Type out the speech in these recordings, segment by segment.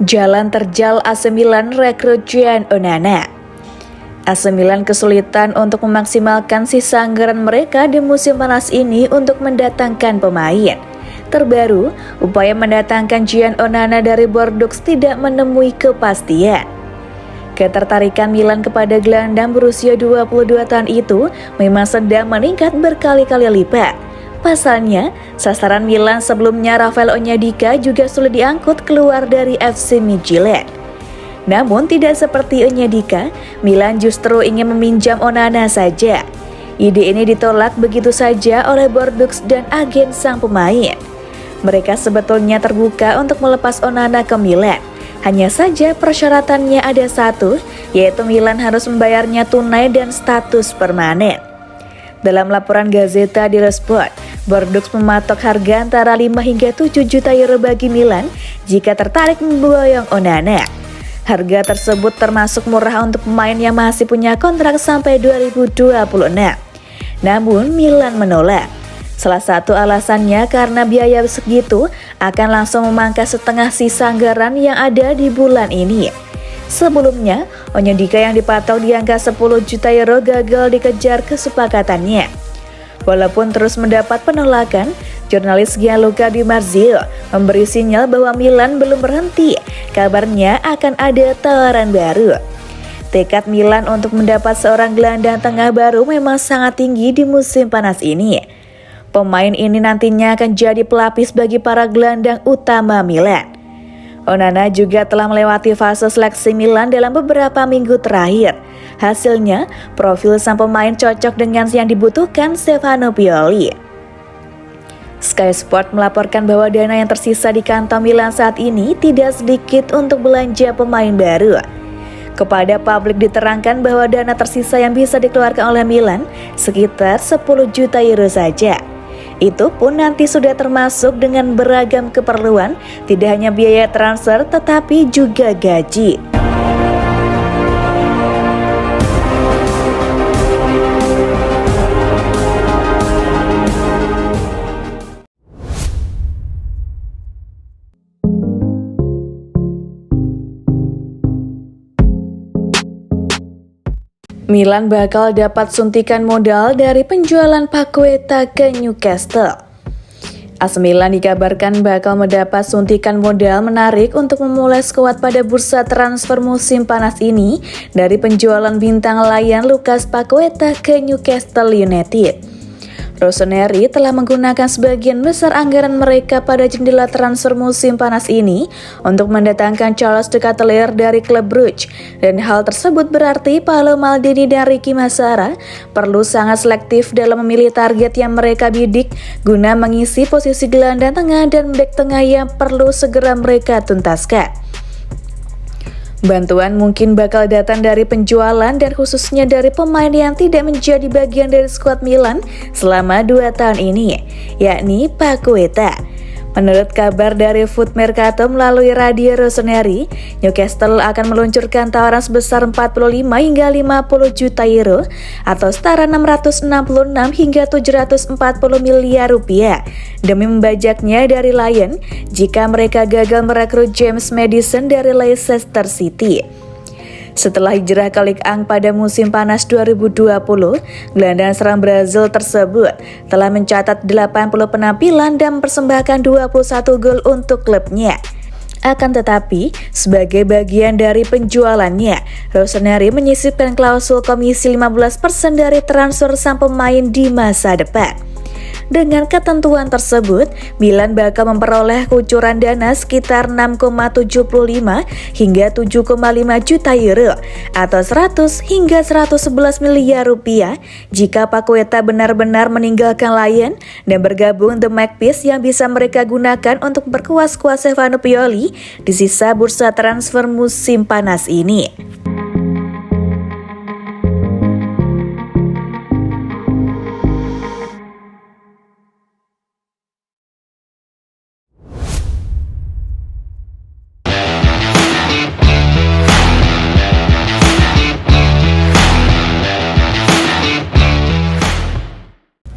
Jalan terjal AC Milan rekrut Gian Onana. AC Milan kesulitan untuk memaksimalkan sisa anggaran mereka di musim panas ini untuk mendatangkan pemain. Terbaru, upaya mendatangkan Gian Onana dari Bordeaux tidak menemui kepastian. Ketertarikan Milan kepada gelandang berusia 22 tahun itu memang sedang meningkat berkali-kali lipat. Pasalnya, sasaran Milan sebelumnya Rafael Onyedika juga sulit diangkut keluar dari FC Midtjylland. Namun tidak seperti Onyedika, Milan justru ingin meminjam Onana saja. Ide ini ditolak begitu saja oleh Bordeaux dan agen sang pemain. Mereka sebetulnya terbuka untuk melepas Onana ke Milan. Hanya saja persyaratannya ada satu, yaitu Milan harus membayarnya tunai dan status permanen. Dalam laporan Gazzetta dello Sport, Bordeaux mematok harga antara 5 hingga 7 juta euro bagi Milan jika tertarik memboyong Onana. Harga tersebut termasuk murah untuk pemain yang masih punya kontrak sampai 2026. Namun Milan menolak. Salah satu alasannya karena biaya segitu akan langsung memangkas setengah sisa anggaran yang ada di bulan ini. Sebelumnya, Onyedika yang dipatok di angka 10 juta euro gagal dikejar kesepakatannya. Walaupun terus mendapat penolakan, jurnalis Gianluca Di Marzio memberi sinyal bahwa Milan belum berhenti. Kabarnya akan ada tawaran baru. Tekad Milan untuk mendapat seorang gelandang tengah baru memang sangat tinggi di musim panas ini. Pemain ini nantinya akan jadi pelapis bagi para gelandang utama Milan. Onana juga telah melewati fase seleksi Milan dalam beberapa minggu terakhir. Hasilnya, profil sang pemain cocok dengan yang dibutuhkan Stefano Pioli. Sky Sport melaporkan bahwa dana yang tersisa di kantong Milan saat ini tidak sedikit untuk belanja pemain baru. Kepada publik diterangkan bahwa dana tersisa yang bisa dikeluarkan oleh Milan sekitar 10 juta euro saja. Itu pun nanti sudah termasuk dengan beragam keperluan, tidak hanya biaya transfer tetapi juga gaji. Milan bakal dapat suntikan modal dari penjualan Paqueta ke Newcastle. AC Milan dikabarkan bakal mendapat suntikan modal menarik untuk memulai skuad pada bursa transfer musim panas ini dari penjualan bintang layan Lucas Paqueta ke Newcastle United. Rossoneri telah menggunakan sebagian besar anggaran mereka pada jendela transfer musim panas ini untuk mendatangkan Charles de Ketelaere dari klub Brugge, dan hal tersebut berarti Paolo Maldini dan Ricky Massara perlu sangat selektif dalam memilih target yang mereka bidik guna mengisi posisi gelandang tengah dan bek tengah yang perlu segera mereka tuntaskan. Bantuan mungkin bakal datang dari penjualan dan khususnya dari pemain yang tidak menjadi bagian dari skuad Milan selama 2 tahun ini, yakni Paqueta. Menurut kabar dari Foot Mercato melalui Radio Rossoneri, Newcastle akan meluncurkan tawaran sebesar 45 hingga 50 juta euro atau setara 666 hingga 740 miliar rupiah demi membajaknya dari Lyon jika mereka gagal merekrut James Maddison dari Leicester City. Setelah hijrah ke Ligue 1 pada musim panas 2020, gelandang serang Brazil tersebut telah mencatat 80 penampilan dan mempersembahkan 21 gol untuk klubnya. Akan tetapi, sebagai bagian dari penjualannya, Rossoneri menyisipkan klausul komisi 15% dari transfer sang pemain di masa depan. Dengan ketentuan tersebut, Milan bakal memperoleh kucuran dana sekitar 6,75 hingga 7,5 juta euro atau 100 hingga 111 miliar rupiah jika Paqueta benar-benar meninggalkan Lyon dan bergabung The Magpies yang bisa mereka gunakan untuk memperkuat skuad Stefano Pioli di sisa bursa transfer musim panas ini.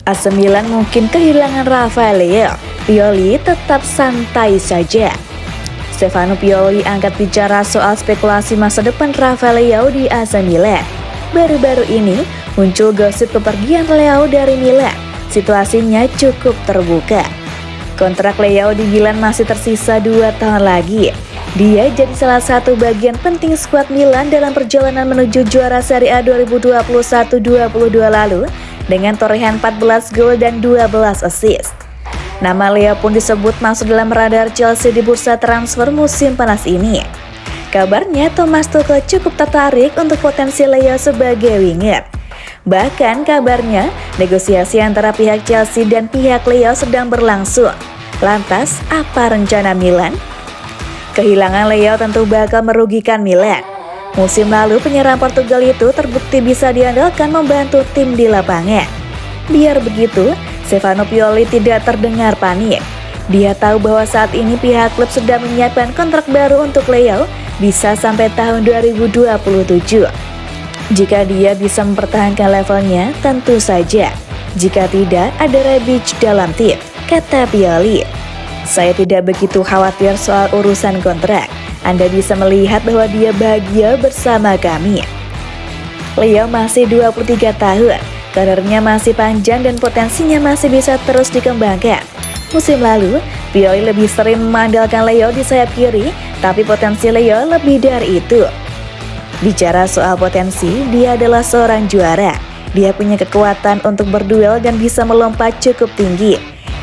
AC Milan mungkin kehilangan Rafael Leao, Pioli tetap santai saja. Stefano Pioli angkat bicara soal spekulasi masa depan Rafael Leao di AC Milan. Baru-baru ini muncul gosip kepergian Leao dari Milan. Situasinya cukup terbuka. Kontrak Leao di Milan masih tersisa 2 tahun lagi. Dia jadi salah satu bagian penting skuad Milan dalam perjalanan menuju juara Serie A 2021-22 lalu dengan torehan 14 gol dan 12 assist. Nama Leao pun disebut masuk dalam radar Chelsea di bursa transfer musim panas ini. Kabarnya Thomas Tuchel cukup tertarik untuk potensi Leao sebagai winger. Bahkan kabarnya negosiasi antara pihak Chelsea dan pihak Leao sedang berlangsung. Lantas apa rencana Milan? Kehilangan Leao tentu bakal merugikan Milan. Musim lalu penyerang Portugal itu terbukti bisa diandalkan membantu tim di lapangan. Biar begitu, Stefano Pioli tidak terdengar panik. Dia tahu bahwa saat ini pihak klub sedang menyiapkan kontrak baru untuk Leao bisa sampai tahun 2027. Jika dia bisa mempertahankan levelnya, tentu saja. Jika tidak, ada Rebic dalam tim, kata Pioli. Saya tidak begitu khawatir soal urusan kontrak. Anda bisa melihat bahwa dia bahagia bersama kami. Leao masih 23 tahun, karirnya masih panjang dan potensinya masih bisa terus dikembangkan. Musim lalu, Pioli lebih sering mengandalkan Leao di sayap kiri, tapi potensi Leao lebih dari itu. Bicara soal potensi, dia adalah seorang juara. Dia punya kekuatan untuk berduel dan bisa melompat cukup tinggi.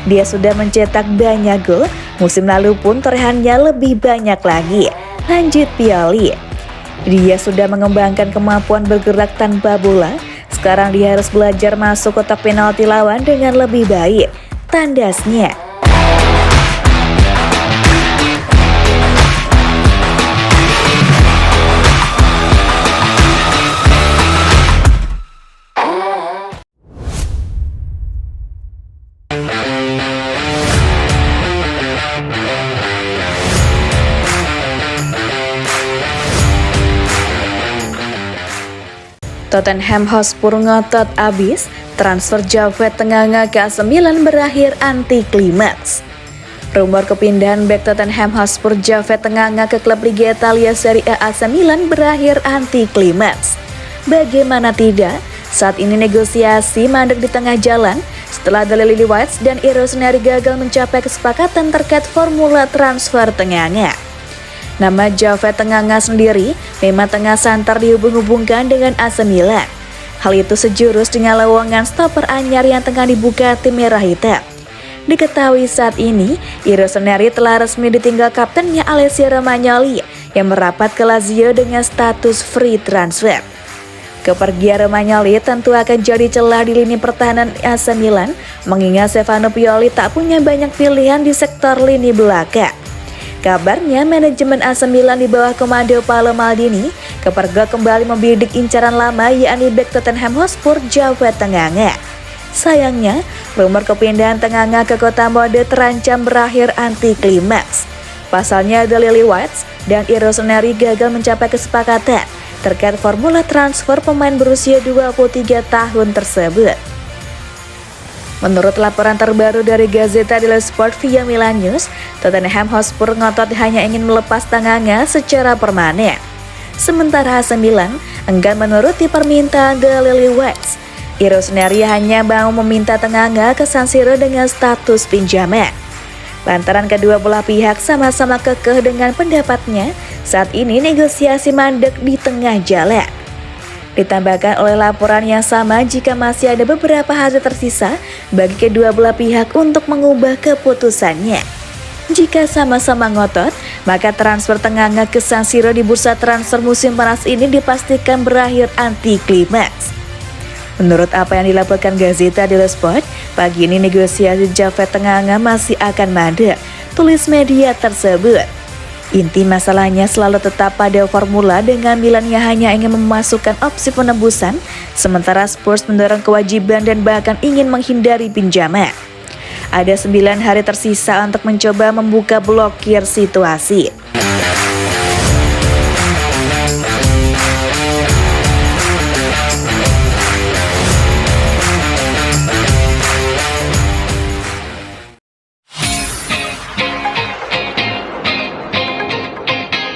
Dia sudah mencetak banyak gol, musim lalu pun torehannya lebih banyak lagi. Lanjut Pioli. Dia sudah mengembangkan kemampuan bergerak tanpa bola. Sekarang dia harus belajar masuk kotak penalti lawan dengan lebih baik. Tandasnya. Tottenham Hotspur ngotot abis, transfer Japhet Tenganga ke AC Milan berakhir anti klimaks. Rumor kepindahan bek Tottenham Hotspur Japhet Tenganga ke klub Liga Italia Serie A AC Milan berakhir anti klimaks. Bagaimana tidak, saat ini negosiasi mandek di tengah jalan setelah Lily White dan Rossoneri gagal mencapai kesepakatan terkait formula transfer Tenganga. Nama Japhet Tenganga sendiri memang tengah santer dihubung-hubungkan dengan AC Milan. Hal itu sejurus dengan lowongan stopper anyar yang tengah dibuka tim merah hitam. Diketahui saat ini, Rossoneri telah resmi ditinggal kaptennya Alessio Romagnoli yang merapat ke Lazio dengan status free transfer. Kepergian Romagnoli tentu akan jadi celah di lini pertahanan AC Milan, mengingat Stefano Pioli tak punya banyak pilihan di sektor lini belakang. Kabarnya manajemen AC Milan di bawah komando Paolo Maldini kepergok kembali membidik incaran lama yakni bek Tottenham Hotspur Japhet Tenganga. Sayangnya, rumor kepindahan Tenganga ke kota mode terancam berakhir anti klimaks. Pasalnya Lily White dan Rossoneri gagal mencapai kesepakatan terkait formula transfer pemain berusia 23 tahun tersebut. Menurut laporan terbaru dari Gazzetta dello Sport via Milan News, Tottenham Hotspur ngotot hanya ingin melepas Tenganga secara permanen. Sementara AC Milan enggan menuruti permintaan Lily White. Rossoneri hanya mau meminta Tenganga ke San Siro dengan status pinjaman. Lantaran kedua belah pihak sama-sama kekeh dengan pendapatnya, saat ini negosiasi mandek di tengah jalan. Ditambahkan oleh laporan yang sama jika masih ada beberapa hari tersisa bagi kedua belah pihak untuk mengubah keputusannya. Jika sama-sama ngotot, maka transfer Tenganga ke San Siro di bursa transfer musim panas ini dipastikan berakhir anti klimaks. Menurut apa yang dilaporkan Gazzetta dello Sport, pagi ini negosiasi Japhet Tenganga masih akan mandek, tulis media tersebut. Inti masalahnya selalu tetap pada formula dengan Milan yang hanya ingin memasukkan opsi penebusan, sementara Spurs mendorong kewajiban dan bahkan ingin menghindari pinjaman. Ada 9 hari tersisa untuk mencoba membuka blokir situasi.